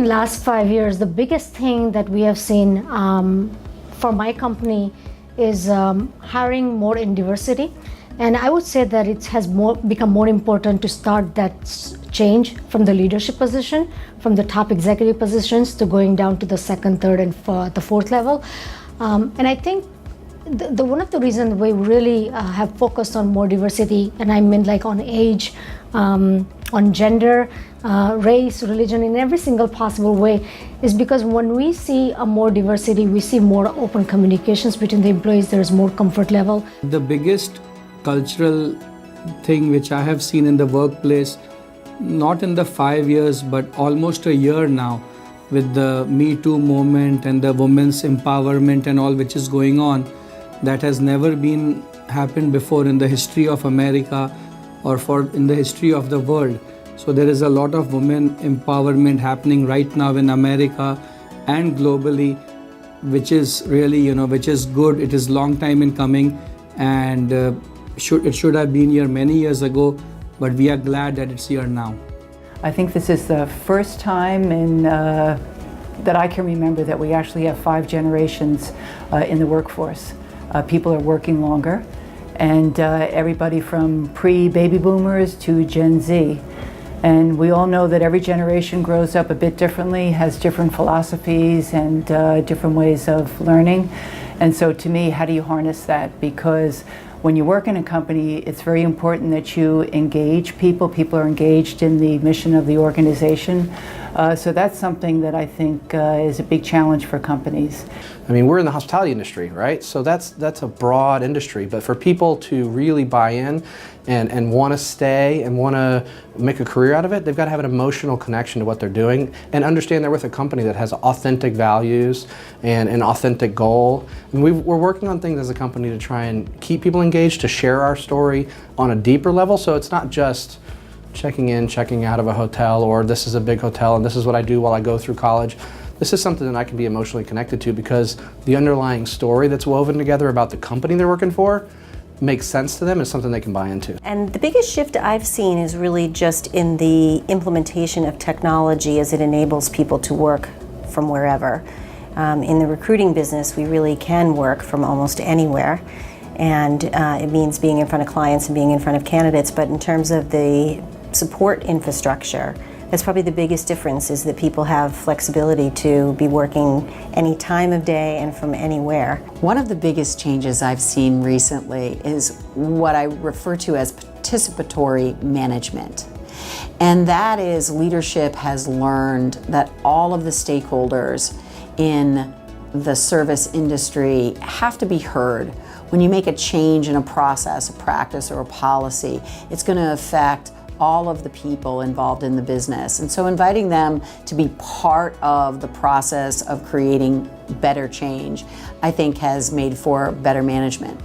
in the last 5 years, the biggest thing that we have seen for my company is hiring more in diversity. And I would say that it has become more important to start that change from the leadership position, from the top executive positions to going down to the second, third, and the fourth level. And I think one of the reasons we really have focused on more diversity, and I mean like on age, on gender, race, religion, in every single possible way, is because when we see a more diversity, we see more open communications between the employees. There's more comfort level. The biggest cultural thing which I have seen in the workplace, not in the 5 years, but almost a year now, with the Me Too movement and the women's empowerment and all which is going on, that has never been happened before in the history of America or in the history of the world. So there is a lot of women empowerment happening right now in America and globally, which is really, which is good. It is long time in coming, and it should have been here many years ago, but we are glad that it's here now. I think this is the first time that I can remember that we actually have 5 generations in the workforce. People are working longer, and everybody from pre-baby boomers to Gen Z. And we all know that every generation grows up a bit differently, has different philosophies and different ways of learning. And so to me, how do you harness that? Because when you work in a company, it's very important that you engage people. People are engaged in the mission of the organization. So that's something that I think is a big challenge for companies. I mean, we're in the hospitality industry, right? So that's a broad industry, but for people to really buy in and want to stay and want to make a career out of it, they've got to have an emotional connection to what they're doing and understand they're with a company that has authentic values and an authentic goal. And we're working on things as a company to try and keep people engaged, to share our story on a deeper level, so it's not just checking in, checking out of a hotel, or this is a big hotel and this is what I do while I go through college. This is something that I can be emotionally connected to because the underlying story that's woven together about the company they're working for makes sense to them. It's something they can buy into. And the biggest shift I've seen is really just in the implementation of technology as it enables people to work from wherever. In the recruiting business, we really can work from almost anywhere. And it means being in front of clients and being in front of candidates. But in terms of the support infrastructure, that's probably the biggest difference, is that people have flexibility to be working any time of day and from anywhere. One of the biggest changes I've seen recently is what I refer to as participatory management. And that is, leadership has learned that all of the stakeholders in the service industry have to be heard. When you make a change in a process, a practice, or a policy, it's going to affect all of the people involved in the business. And so inviting them to be part of the process of creating better change, I think, has made for better management.